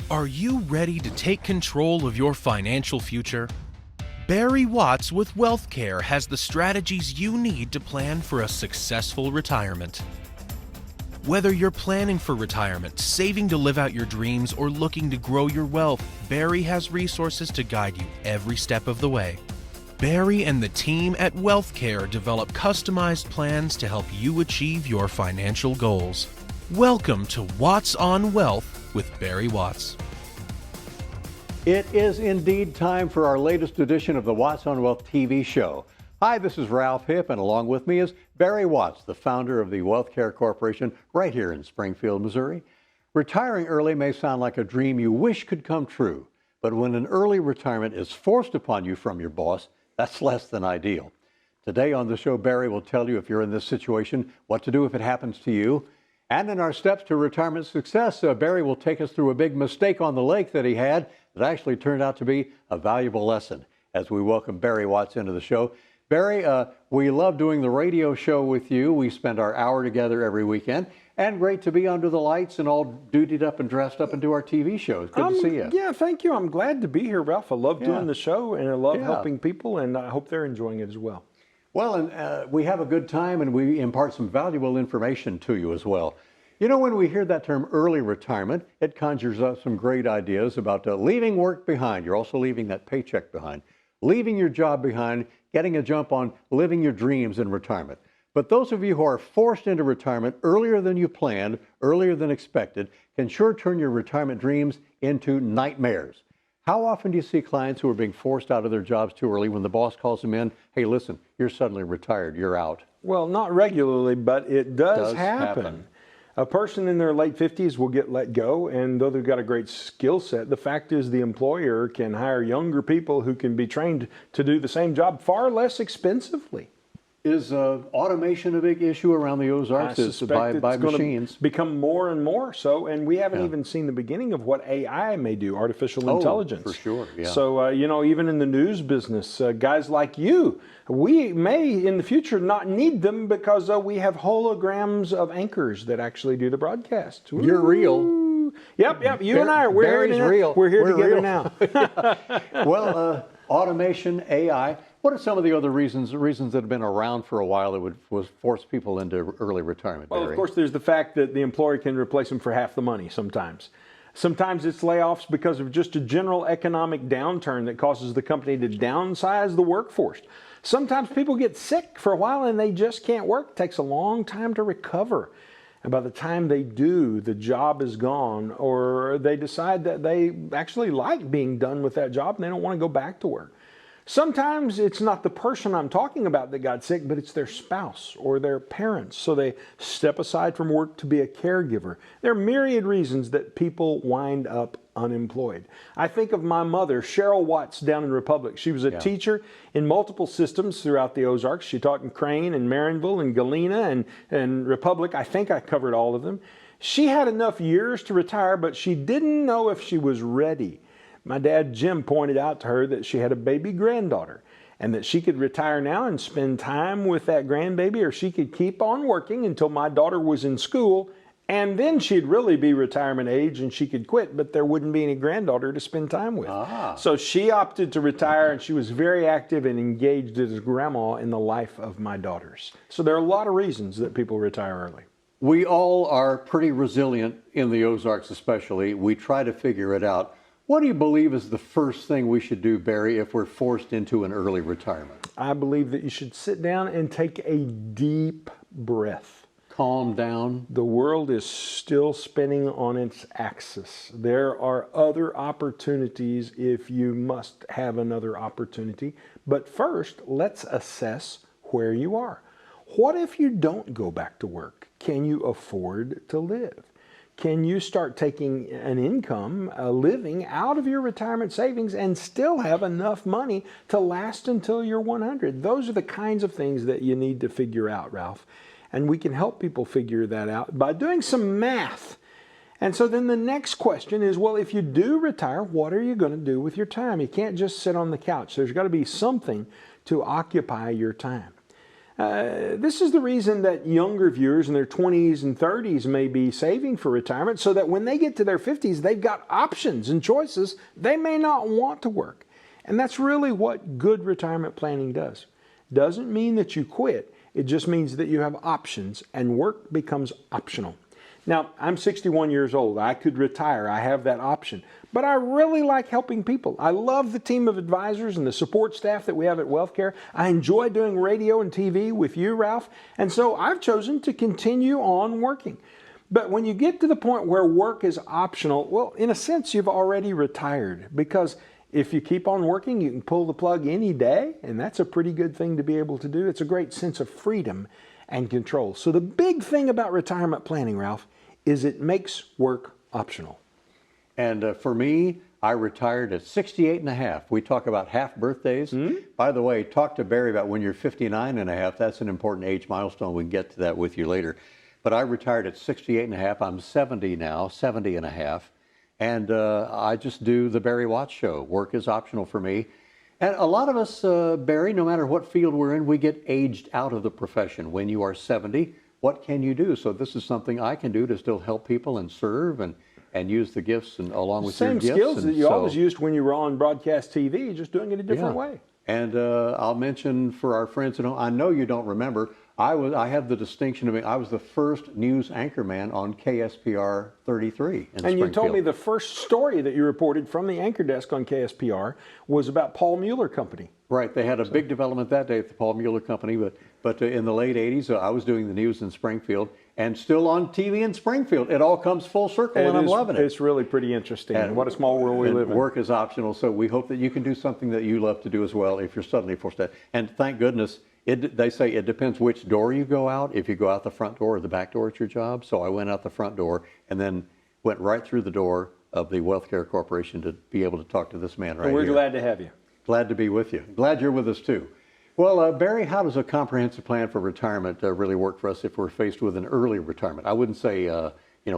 Are you ready to take control of your financial future? Barry Watts with WealthCare has the strategies you need to plan for a successful retirement. Whether you're planning for retirement, saving to live out your dreams, or looking to grow your wealth, Barry has resources to guide you every step of the way. Barry and the team at WealthCare develop customized plans to help you achieve your financial goals. Welcome to Watts on Wealth with Barry Watts. It is indeed time for our latest edition of the Watts on Wealth TV show. Hi, this is Ralph Hipp, and along with me is Barry Watts, the founder of the WealthCare Corporation right here in Springfield, Missouri. Retiring early may sound like a dream you wish could come true, but when an early retirement is forced upon you from your boss, that's less than ideal. Today on the show, Barry will tell you if you're in this situation, what to do if it happens to you. And in our steps to retirement success, Barry will take us through a big mistake on the lake that he had that actually turned out to be a valuable lesson as we welcome Barry Watts into the show. Barry, we love doing the radio show with you. We spend our hour together every weekend, and great to be under the lights and all dutied up and dressed up and do our TV shows. Good to see you. Yeah, thank you. I'm glad to be here, Ralph. I love doing the show, and I love helping people, and I hope they're enjoying it as well. Well, and we have a good time, and we impart some valuable information to you as well. You know, when we hear that term early retirement, it conjures up some great ideas about leaving work behind. You're also leaving that paycheck behind, leaving your job behind, getting a jump on living your dreams in retirement. But those of you who are forced into retirement earlier than you planned, earlier than expected, can sure turn your retirement dreams into nightmares. How often do you see clients who are being forced out of their jobs too early when the boss calls them in, hey, listen, you're suddenly retired, you're out? Well, not regularly, but it does happen. A person in their late 50s will get let go, and though they've got a great skill set, the fact is the employer can hire younger people who can be trained to do the same job far less expensively. Is automation a big issue around the Ozarks? I suspect it's by going machines? to become more and more so, and we haven't even seen the beginning of what AI may do, artificial intelligence. For sure, yeah. So, you know, even in the news business, guys like you, we may in the future not need them because we have holograms of anchors that actually do the broadcast. Ooh. You're real. Yep. You and I are real. We're here together real. now. Well, automation, AI. What are some of the other reasons that have been around for a while that would force people into early retirement, Barry? Well, of course, there's the fact that the employer can replace them for half the money sometimes. Sometimes it's layoffs because of just a general economic downturn that causes the company to downsize the workforce. Sometimes people get sick for a while and they just can't work. It takes a long time to recover. And by the time they do, the job is gone, or they decide that they actually like being done with that job and they don't want to go back to work. Sometimes it's not the person I'm talking about that got sick, but it's their spouse or their parents. So they step aside from work to be a caregiver. There are myriad reasons that people wind up unemployed. I think of my mother, Cheryl Watts, down in Republic. She was a teacher in multiple systems throughout the Ozarks. She taught in Crane and Marinville and Galena and Republic. I think I covered all of them. She had enough years to retire, but she didn't know if she was ready. My dad, Jim, pointed out to her that she had a baby granddaughter and that she could retire now and spend time with that grandbaby, or she could keep on working until my daughter was in school, and then she'd really be retirement age and she could quit, but there wouldn't be any granddaughter to spend time with. So she opted to retire, and she was very active and engaged as grandma in the life of my daughters. So there are a lot of reasons that people retire early. We all are pretty resilient in the Ozarks especially. We try to figure it out. What do you believe is the first thing we should do, Barry, if we're forced into an early retirement? I believe that you should sit down and take a deep breath. Calm down. The world is still spinning on its axis. There are other opportunities if you must have another opportunity. But first, let's assess where you are. What if you don't go back to work? Can you afford to live? Can you start taking an income, a living out of your retirement savings and still have enough money to last until you're 100? Those are the kinds of things that you need to figure out, Ralph. And we can help people figure that out by doing some math. And so then the next question is, well, if you do retire, what are you going to do with your time? You can't just sit on the couch. There's got to be something to occupy your time. This is the reason that younger viewers in their 20s and 30s may be saving for retirement, so that when they get to their 50s, they've got options and choices. They may not want to work. And that's really what good retirement planning does. Doesn't mean that you quit. It just means that you have options and work becomes optional. Now, I'm 61 years old. I could retire. I have that option. But I really like helping people. I love the team of advisors and the support staff that we have at WealthCare. I enjoy doing radio and TV with you, Ralph. And so I've chosen to continue on working. But when you get to the point where work is optional, well, in a sense, you've already retired, because if you keep on working, you can pull the plug any day, and that's a pretty good thing to be able to do. It's a great sense of freedom and control. So the big thing about retirement planning, Ralph, is it makes work optional. And for me, I retired at 68 and a half. We talk about half birthdays. By the way, talk to Barry about when you're 59 and a half. That's an important age milestone. We can get to that with you later. But I retired at 68 and a half. I'm 70 now, 70 and a half. And I just do the Barry Watts Show. Work is optional for me. And a lot of us, Barry, no matter what field we're in, we get aged out of the profession. When you are 70, what can you do? So this is something I can do to still help people and serve and use the gifts and along with your gifts. Same skills that you always used when you were on broadcast TV, just doing it a different way. And I'll mention for our friends at home, I know you don't remember, I have the distinction of being, I was the first news anchorman on KSPR 33 in And you told me the first story that you reported from the anchor desk on KSPR was about Paul Mueller Company. Right, they had a big development that day at the Paul Mueller Company, but in the late 80s, I was doing the news in Springfield and still on TV in Springfield. It all comes full circle, and I'm loving it. It's really pretty interesting. And what a small world we live in. Work is optional, so we hope that you can do something that you love to do as well if you're suddenly forced to. And thank goodness, they say it depends which door you go out, if you go out the front door or the back door at your job. So I went out the front door and then went right through the door of the WealthCare Corporation to be able to talk to this man right here. We're glad to have you. Glad to be with you. Glad you're with us too. Well, Barry, how does a comprehensive plan for retirement really work for us if we're faced with an early retirement? I wouldn't say,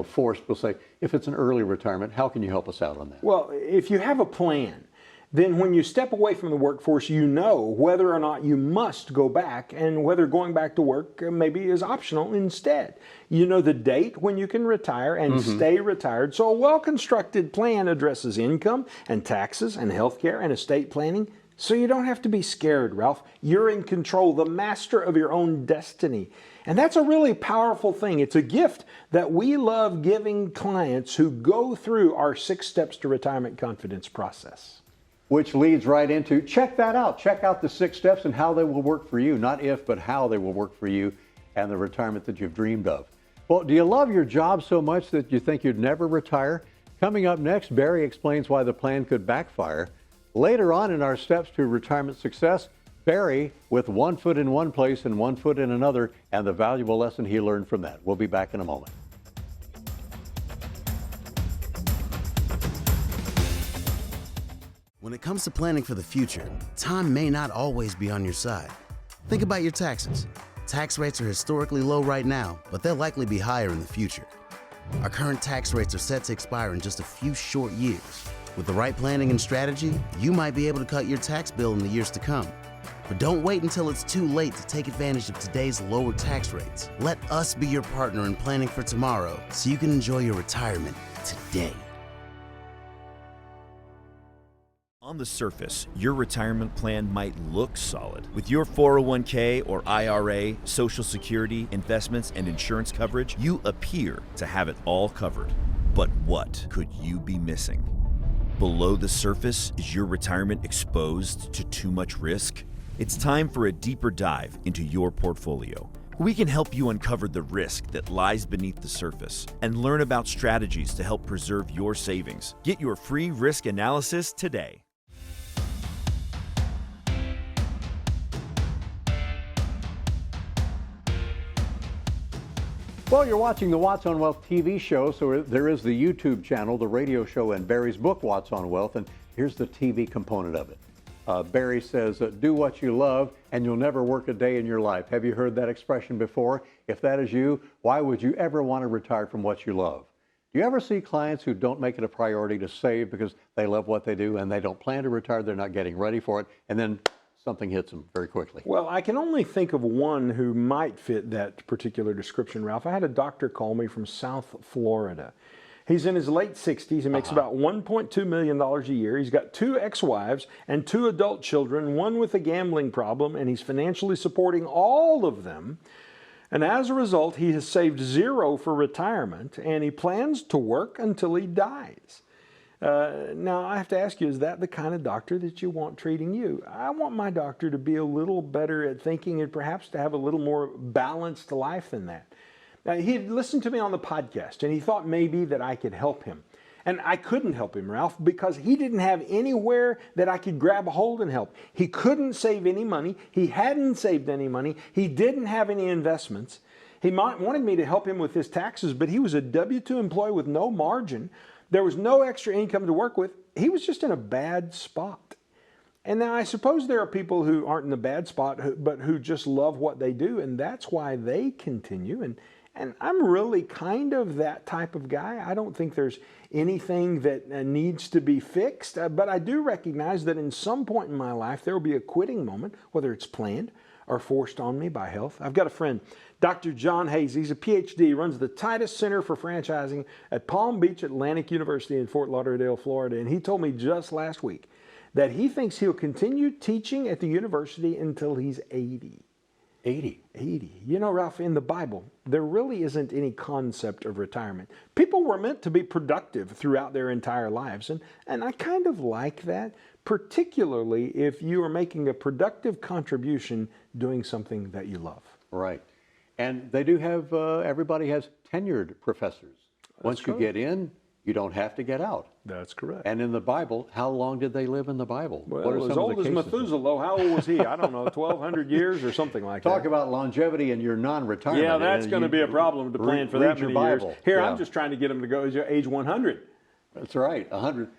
forced. We'll say, if it's an early retirement, how can you help us out on that? Well, if you have a plan, then when you step away from the workforce, you know whether or not you must go back and whether going back to work maybe is optional instead. You know the date when you can retire and stay retired. So a well-constructed plan addresses income and taxes and healthcare and estate planning. So you don't have to be scared, Ralph. You're in control, the master of your own destiny. And that's a really powerful thing. It's a gift that we love giving clients who go through our 6 Steps to Retirement Confidence process. Which leads right into, check that out. Check out the 6 steps and how they will work for you. Not if, but how they will work for you and the retirement that you've dreamed of. Well, do you love your job so much that you think you'd never retire? Coming up next, Barry explains why the plan could backfire. Later on in our Steps to Retirement Success, Barry with 1 foot in one place and 1 foot in another, and the valuable lesson he learned from that. We'll be back in a moment. When it comes to planning for the future, time may not always be on your side. Think about your taxes. Tax rates are historically low right now, but they'll likely be higher in the future. Our current tax rates are set to expire in just a few short years. With the right planning and strategy, you might be able to cut your tax bill in the years to come. But don't wait until it's too late to take advantage of today's lower tax rates. Let us be your partner in planning for tomorrow so you can enjoy your retirement today. On the surface, your retirement plan might look solid. With your 401k or IRA, Social Security, investments, and insurance coverage, you appear to have it all covered. But what could you be missing? Below the surface, is your retirement exposed to too much risk? It's time for a deeper dive into your portfolio. We can help you uncover the risk that lies beneath the surface and learn about strategies to help preserve your savings. Get your free risk analysis today. Well, you're watching the Watts on Wealth TV show, so there is the YouTube channel, the radio show, and Barry's book, Watts on Wealth, and here's the TV component of it. Barry says, do what you love, and you'll never work a day in your life. Have you heard that expression before? If that is you, why would you ever want to retire from what you love? Do you ever see clients who don't make it a priority to save because they love what they do and they don't plan to retire, they're not getting ready for it, and then something hits them very quickly. Well, I can only think of one who might fit that particular description, Ralph. I had a doctor call me from South Florida. He's in his late 60s. He makes about $1.2 million a year. He's got 2 ex-wives and 2 adult children, one with a gambling problem, and he's financially supporting all of them. And as a result, he has saved zero for retirement, and he plans to work until he dies. Now, I have to ask you, is that the kind of doctor that you want treating you? I want my doctor to be a little better at thinking and perhaps to have a little more balanced life than that. Now, he had listened to me on the podcast, and he thought maybe that I could help him. And I couldn't help him, Ralph, because he didn't have anywhere that I could grab a hold and help. He couldn't save any money. He hadn't saved any money. He didn't have any investments. He wanted me to help him with his taxes, but he was a W-2 employee with no margin. There was no extra income to work with. He was just in a bad spot. And now I suppose there are people who aren't in a bad spot, but who just love what they do, and that's why they continue. And I'm really kind of that type of guy. I don't think there's anything that needs to be fixed, but I do recognize that in some point in my life there will be a quitting moment, whether it's planned or forced on me by health. I've got a friend, Dr. John Hayes. He's a PhD, runs the Titus Center for Franchising at Palm Beach Atlantic University in Fort Lauderdale, Florida. And he told me just last week that he thinks he'll continue teaching at the university until he's 80. 80. You know, Ralph, in the Bible, there really isn't any concept of retirement. People were meant to be productive throughout their entire lives, and I kind of like that, particularly if you are making a productive contribution doing something that you love. Right. And they do have, everybody has tenured professors. Once you get in, you don't have to get out. That's correct. And in the Bible, how long did they live in the Bible? Well, as old as Methuselah, how old was he? I don't know, 1,200 years or something like that. Talk about longevity in your non-retirement. Yeah, that's going to be a problem to plan for that many years. Here, I'm just trying to get him to go age 100. That's right, 100.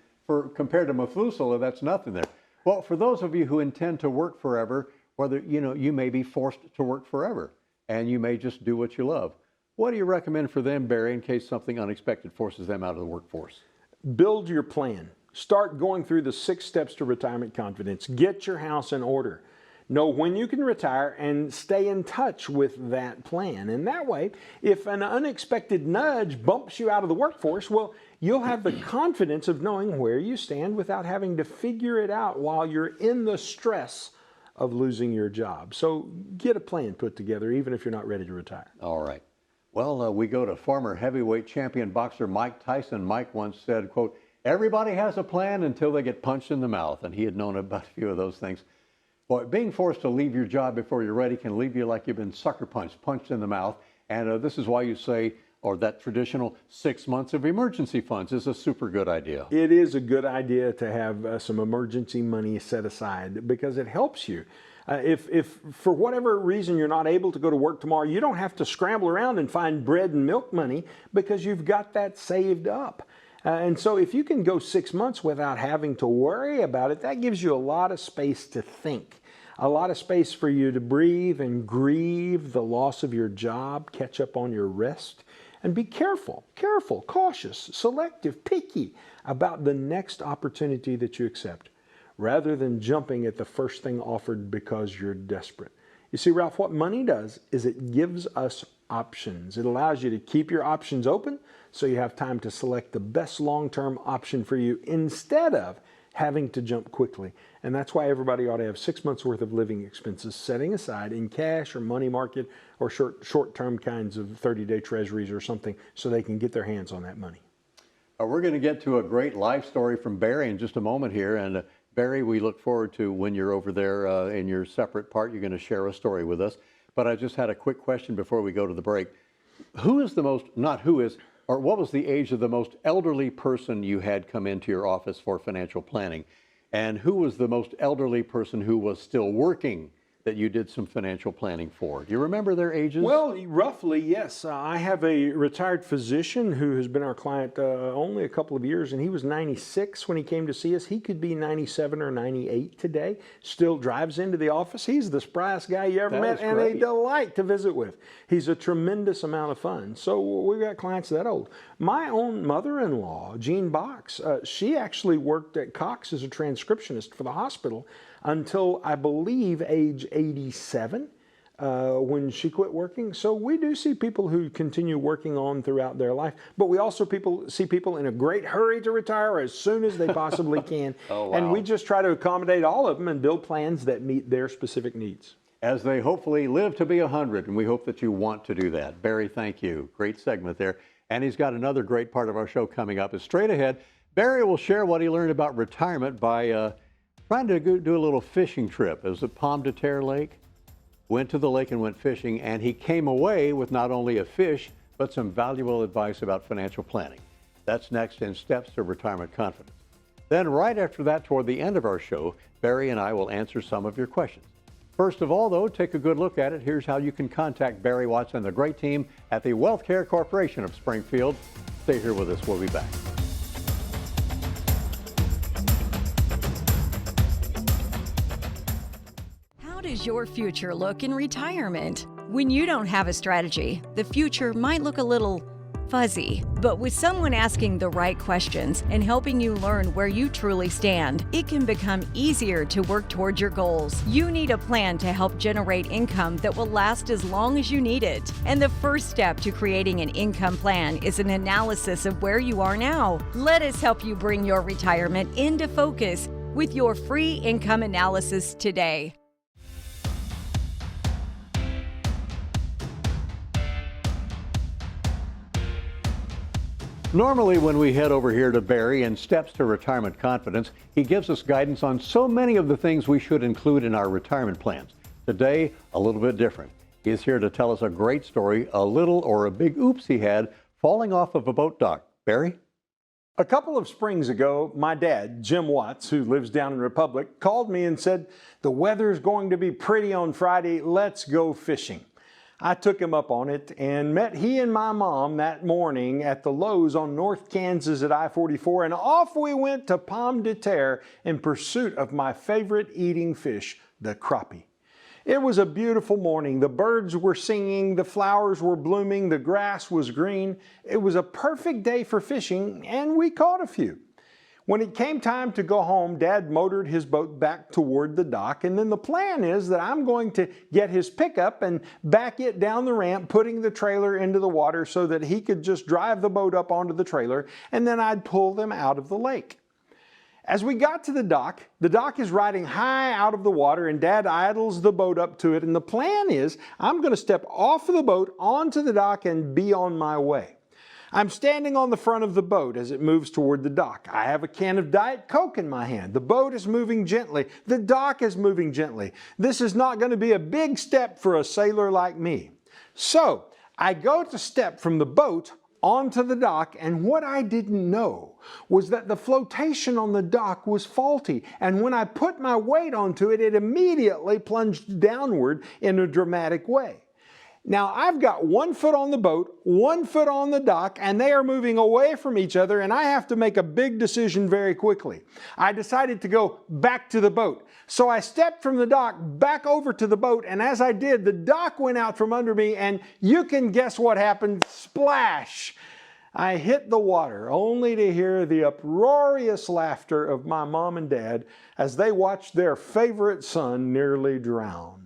Compared to Methuselah, that's nothing there. Well, for those of you who intend to work forever, whether, you may be forced to work forever, and you may just do what you love. What do you recommend for them, Barry, in case something unexpected forces them out of the workforce? Build your plan. Start going through the 6 steps to retirement confidence. Get your house in order. Know when you can retire and stay in touch with that plan. And that way, if an unexpected nudge bumps you out of the workforce, well, you'll have the confidence of knowing where you stand without having to figure it out while you're in the stress of losing your job. So get a plan put together, even if you're not ready to retire. All right. Well, we go to former heavyweight champion boxer Mike Tyson. Mike once said, quote, "Everybody has a plan until they get punched in the mouth." And he had known about a few of those things. Boy, being forced to leave your job before you're ready can leave you like you've been sucker punched in the mouth. And this is why you say, or that traditional 6 months of emergency funds is a super good idea. It is a good idea to have some emergency money set aside because it helps you. If for whatever reason you're not able to go to work tomorrow, you don't have to scramble around and find bread and milk money because you've got that saved up. And so if you can go 6 months without having to worry about it, that gives you a lot of space to think, a lot of space for you to breathe and grieve the loss of your job, catch up on your rest, and be careful, cautious, selective, picky about the next opportunity that you accept, rather than jumping at the first thing offered because you're desperate. You see, Ralph, what money does is it gives us options. It allows you to keep your options open so you have time to select the best long-term option for you instead of having to jump quickly. And that's why everybody ought to have 6 months worth of living expenses setting aside in cash or money market or short-term kinds of 30-day treasuries or something so they can get their hands on that money. We're going to get to a great life story from Barry in just a moment here. And Barry, we look forward to when you're over there in your separate part, you're going to share a story with us. But I just had a quick question before we go to the break. What was the age of the most elderly person you had come into your office for financial planning? And who was the most elderly person who was still working that you did some financial planning for. Do you remember their ages? Well, roughly, yes. I have a retired physician who has been our client only a couple of years, and he was 96 when he came to see us. He could be 97 or 98 today. Still drives into the office. He's the spryest guy you ever That met, is and a great. delight to visit with. He's a tremendous amount of fun. So we've got clients that old. My own mother-in-law, Jean Box, she actually worked at Cox as a transcriptionist for the hospital until, I believe, age 87 when she quit working. So we do see people who continue working on throughout their life, but we also see people in a great hurry to retire as soon as they possibly can. Oh, wow. And we just try to accommodate all of them and build plans that meet their specific needs. As they hopefully live to be 100, and we hope that you want to do that. Barry, thank you. Great segment there. And he's got another great part of our show coming up. Is straight ahead. Barry will share what he learned about retirement by trying to do a little fishing trip. It was at Pomme de Terre Lake. Went to the lake and went fishing, and he came away with not only a fish, but some valuable advice about financial planning. That's next in Steps to Retirement Confidence. Then right after that, toward the end of our show, Barry and I will answer some of your questions. First of all, though, take a good look at it. Here's how you can contact Barry Watts and the great team at the WealthCare Corporation of Springfield. Stay here with us. We'll be back. How does your future look in retirement? When you don't have a strategy, the future might look a little fuzzy. But with someone asking the right questions and helping you learn where you truly stand, it can become easier to work towards your goals. You need a plan to help generate income that will last as long as you need it. And the first step to creating an income plan is an analysis of where you are now. Let us help you bring your retirement into focus with your free income analysis today. Normally, when we head over here to Barry and Steps to Retirement Confidence, he gives us guidance on so many of the things we should include in our retirement plans. Today, a little bit different. He's here to tell us a great story, a little or a big oops he had falling off of a boat dock. Barry? A couple of springs ago, my dad, Jim Watts, who lives down in Republic, called me and said, "The weather's going to be pretty on Friday. Let's go fishing." I took him up on it and met he and my mom that morning at the Lowe's on North Kansas at I-44, and off we went to Pomme de Terre in pursuit of my favorite eating fish, the crappie. It was a beautiful morning. The birds were singing, the flowers were blooming, the grass was green. It was a perfect day for fishing, and we caught a few. When it came time to go home, Dad motored his boat back toward the dock, and then the plan is that I'm going to get his pickup and back it down the ramp, putting the trailer into the water so that he could just drive the boat up onto the trailer, and then I'd pull them out of the lake. As we got to the dock is riding high out of the water, and Dad idles the boat up to it, and the plan is I'm going to step off of the boat onto the dock and be on my way. I'm standing on the front of the boat as it moves toward the dock. I have a can of Diet Coke in my hand. The boat is moving gently. The dock is moving gently. This is not going to be a big step for a sailor like me. So I go to step from the boat onto the dock, and what I didn't know was that the flotation on the dock was faulty, and when I put my weight onto it, it immediately plunged downward in a dramatic way. Now, I've got 1 foot on the boat, 1 foot on the dock, and they are moving away from each other, and I have to make a big decision very quickly. I decided to go back to the boat. So I stepped from the dock back over to the boat, and as I did, the dock went out from under me, and you can guess what happened. Splash! I hit the water, only to hear the uproarious laughter of my mom and dad as they watched their favorite son nearly drown.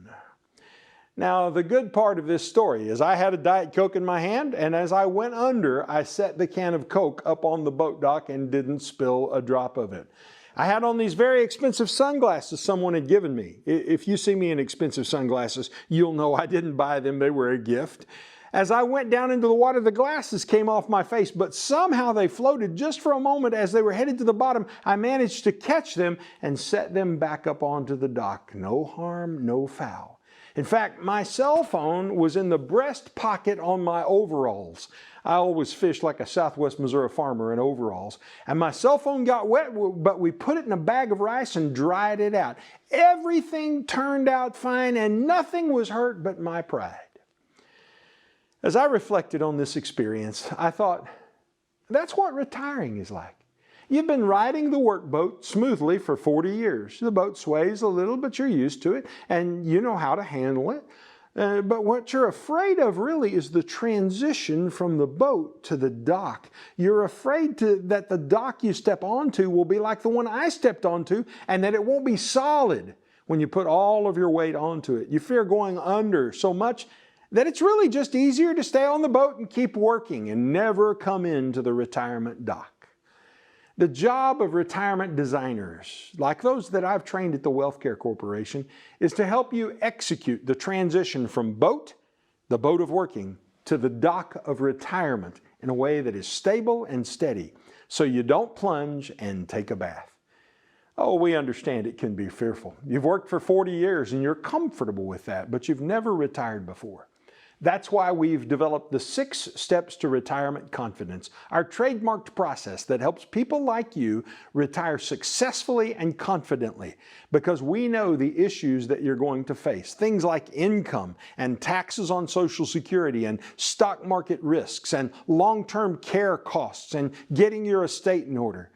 Now, the good part of this story is I had a Diet Coke in my hand, and as I went under, I set the can of Coke up on the boat dock and didn't spill a drop of it. I had on these very expensive sunglasses someone had given me. If you see me in expensive sunglasses, you'll know I didn't buy them, they were a gift. As I went down into the water, the glasses came off my face, but somehow they floated just for a moment as they were headed to the bottom. I managed to catch them and set them back up onto the dock. No harm, no foul. In fact, my cell phone was in the breast pocket on my overalls. I always fished like a Southwest Missouri farmer in overalls. And my cell phone got wet, but we put it in a bag of rice and dried it out. Everything turned out fine and nothing was hurt but my pride. As I reflected on this experience, I thought, that's what retiring is like. You've been riding the workboat smoothly for 40 years. The boat sways a little, but you're used to it and you know how to handle it. But what you're afraid of really is the transition from the boat to the dock. You're afraid that the dock you step onto will be like the one I stepped onto and that it won't be solid when you put all of your weight onto it. You fear going under so much that it's really just easier to stay on the boat and keep working and never come into the retirement dock. The job of retirement designers, like those that I've trained at the WealthCare Corporation, is to help you execute the transition from the boat of working, to the dock of retirement in a way that is stable and steady, so you don't plunge and take a bath. Oh, we understand it can be fearful. You've worked for 40 years and you're comfortable with that, but you've never retired before. That's why we've developed the 6 Steps to Retirement Confidence, our trademarked process that helps people like you retire successfully and confidently, because we know the issues that you're going to face. Things like income and taxes on Social Security and stock market risks and long-term care costs and getting your estate in order.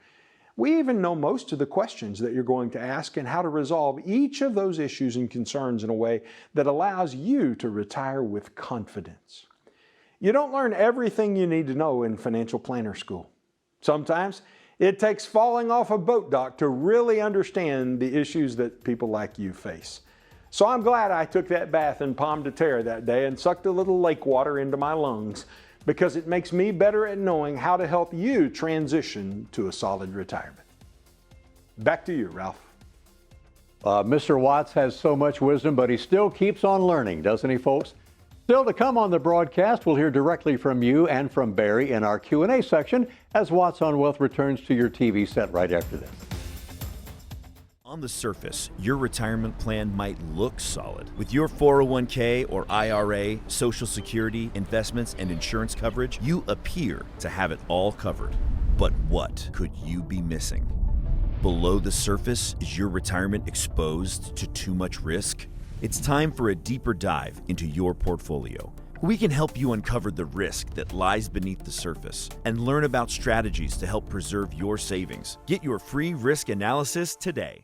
We even know most of the questions that you're going to ask and how to resolve each of those issues and concerns in a way that allows you to retire with confidence. You don't learn everything you need to know in financial planner school. Sometimes it takes falling off a boat dock to really understand the issues that people like you face. So I'm glad I took that bath in Pomme de Terre that day and sucked a little lake water into my lungs, because it makes me better at knowing how to help you transition to a solid retirement. Back to you, Ralph. Mr. Watts has so much wisdom, but he still keeps on learning, doesn't he, folks? Still to come on the broadcast, we'll hear directly from you and from Barry in our Q&A section as Watts on Wealth returns to your TV set right after this. On the surface, your retirement plan might look solid. With your 401k or IRA, Social Security, investments, and insurance coverage, you appear to have it all covered. But what could you be missing? Below the surface, is your retirement exposed to too much risk? It's time for a deeper dive into your portfolio. We can help you uncover the risk that lies beneath the surface and learn about strategies to help preserve your savings. Get your free risk analysis today.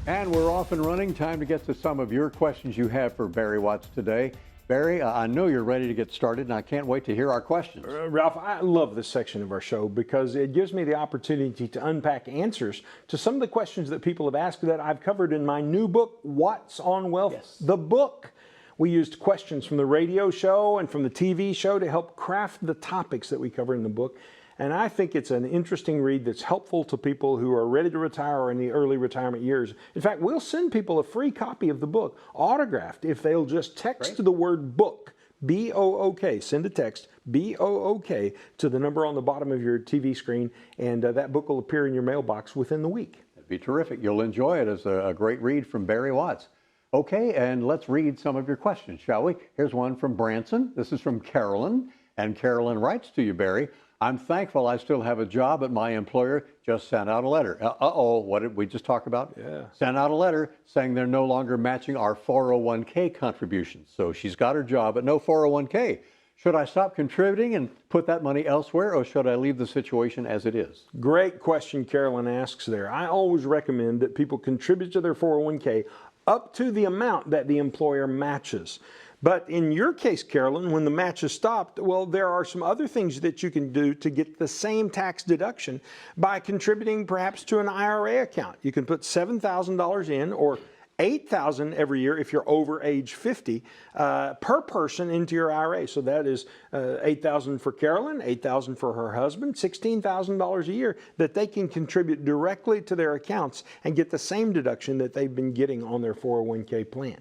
And we're off and running. Time to get to some of your questions you have for Barry Watts today. Barry, I know you're ready to get started, and I can't wait to hear our questions. Ralph, I love this section of our show because it gives me the opportunity to unpack answers to some of the questions that people have asked that I've covered in my new book, Watts on Wealth, Yes. the book. We used questions from the radio show and from the TV show to help craft the topics that we cover in the book. And I think it's an interesting read that's helpful to people who are ready to retire or in the early retirement years. In fact, we'll send people a free copy of the book, autographed, if they'll just text the word book, B-O-O-K, send a text, B-O-O-K, to the number on the bottom of your TV screen, and that book will appear in your mailbox within the week. That'd be terrific. You'll enjoy it as a great read from Barry Watts. Okay, and let's read some of your questions, shall we? Here's one from Branson. This is from Carolyn, and Carolyn writes to you, Barry. I'm thankful I still have a job, but my employer just sent out a letter. Uh-oh, what did we just talk about? Yeah. Sent out a letter saying they're no longer matching our 401k contributions. So she's got her job, but no 401k. Should I stop contributing and put that money elsewhere, or should I leave the situation as it is? Great question Carolyn asks there. I always recommend that people contribute to their 401k up to the amount that the employer matches. But in your case, Carolyn, when the match is stopped, well, there are some other things that you can do to get the same tax deduction by contributing perhaps to an IRA account. You can put $7,000 in, or $8,000 every year if you're over age 50 per person into your IRA. So that is $8,000 for Carolyn, $8,000 for her husband, $16,000 a year that they can contribute directly to their accounts and get the same deduction that they've been getting on their 401k plan.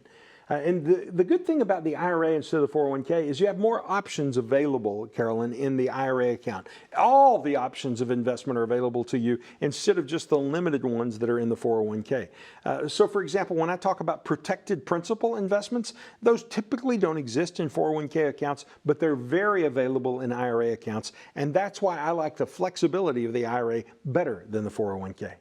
And the good thing about the IRA instead of the 401k is you have more options available, Carolyn, in the IRA account. All the options of investment are available to you instead of just the limited ones that are in the 401k. So, for example, when I talk about protected principal investments, those typically don't exist in 401k accounts, but they're very available in IRA accounts. And that's why I like the flexibility of the IRA better than the 401k.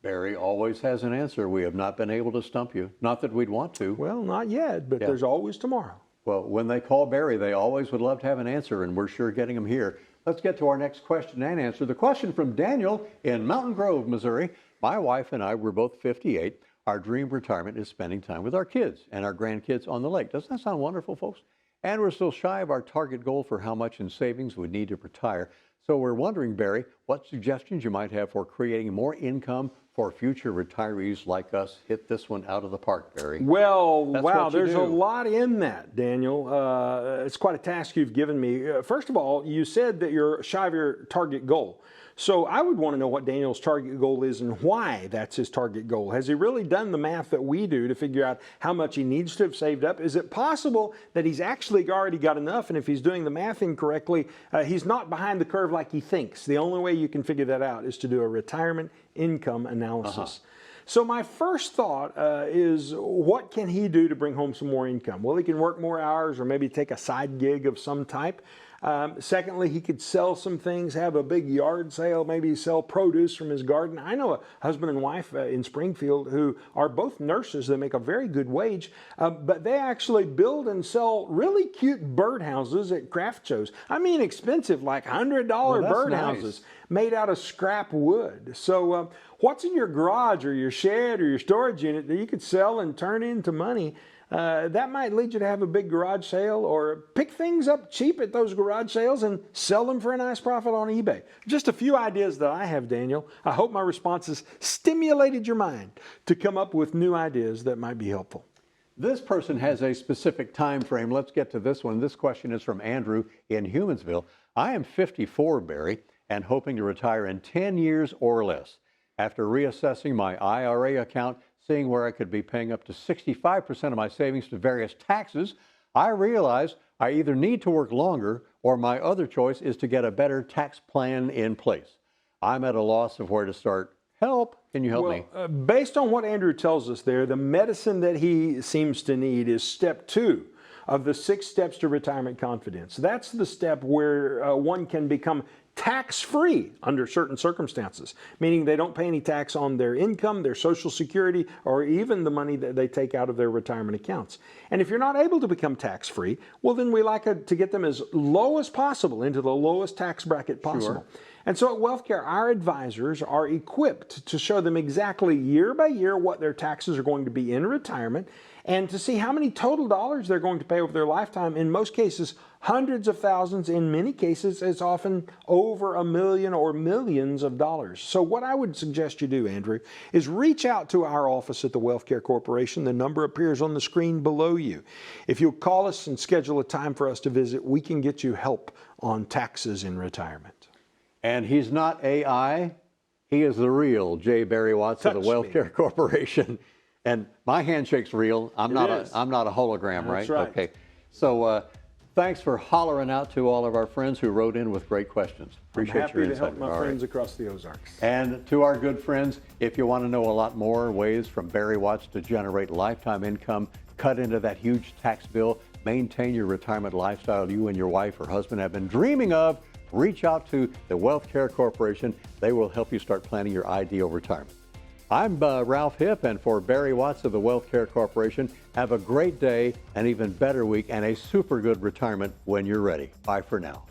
Barry always has an answer. We have not been able to stump you. Not that we'd want to. Well, not yet, but there's always tomorrow. Well, when they call Barry, they always would love to have an answer, and we're sure getting them here. Let's get to our next question and answer. The question from Daniel in Mountain Grove, Missouri. My wife and I, we're both 58. Our dream retirement is spending time with our kids and our grandkids on the lake. Doesn't that sound wonderful, folks? And we're still shy of our target goal for how much in savings we need to retire. So we're wondering, Barry, what suggestions you might have for creating more income for future retirees like us. Hit this one out of the park, Barry. Well, That's wow, what you there's do. a lot in that, Daniel. It's quite a task you've given me. First of all, you said that you're shy of your target goal. So I would want to know what Daniel's target goal is and why that's his target goal. Has he really done the math that we do to figure out how much he needs to have saved up? Is it possible that he's actually already got enough, and if he's doing the math incorrectly, he's not behind the curve like he thinks? The only way you can figure that out is to do a retirement income analysis. So my first thought is, what can he do to bring home some more income? Well, he can work more hours or maybe take a side gig of some type. Secondly, he could sell some things, have a big yard sale, maybe sell produce from his garden. I know a husband and wife in Springfield who are both nurses. They make a very good wage, but they actually build and sell really cute birdhouses at craft shows. I mean, expensive, like $100 birdhouses. Nice. Made out of scrap wood. So what's in your garage or your shed or your storage unit that you could sell and turn into money? That might lead you to have a big garage sale, or pick things up cheap at those garage sales and sell them for a nice profit on eBay. Just a few ideas that I have, Daniel. I hope my responses stimulated your mind to come up with new ideas that might be helpful. This person has a specific time frame. Let's get to this one. This question is from Andrew in Humansville. I am 54, Barry, and hoping to retire in 10 years or less. After reassessing my IRA account, seeing where I could be paying up to 65% of my savings to various taxes, I realized I either need to work longer or my other choice is to get a better tax plan in place. I'm at a loss of where to start. Help. Can you help me? Based on what Andrew tells us there, the medicine that he seems to need is step 2 of the 6 steps to retirement confidence. That's the step where one can become tax-free under certain circumstances, meaning they don't pay any tax on their income, their Social Security, or even the money that they take out of their retirement accounts. And if you're not able to become tax-free, well, then we like to get them as low as possible into the lowest tax bracket possible. Sure. And so at WealthCare, our advisors are equipped to show them exactly year by year what their taxes are going to be in retirement, and to see how many total dollars they're going to pay over their lifetime. In most cases, hundreds of thousands. In many cases, it's often over $1 million or millions of dollars. So what I would suggest you do, Andrew, is reach out to our office at the WealthCare Corporation. The number appears on the screen below you. If you'll call us and schedule a time for us to visit, we can get you help on taxes in retirement. And he's not AI. He is the real J. Barry Watts of the WealthCare Corporation. And my handshake's real. I'm not a hologram, right? That's right. Okay. So thanks for hollering out to all of our friends who wrote in with great questions. Appreciate I'm happy your to insight. help my friends across the Ozarks. And to our good friends, if you want to know a lot more ways from Barry Watts to generate lifetime income, cut into that huge tax bill, maintain your retirement lifestyle you and your wife or husband have been dreaming of, reach out to the WealthCare Corporation. They will help you start planning your ideal retirement. I'm Ralph Hipp, and for Barry Watts of the WealthCare Corporation, have a great day, an even better week, and a super good retirement when you're ready. Bye for now.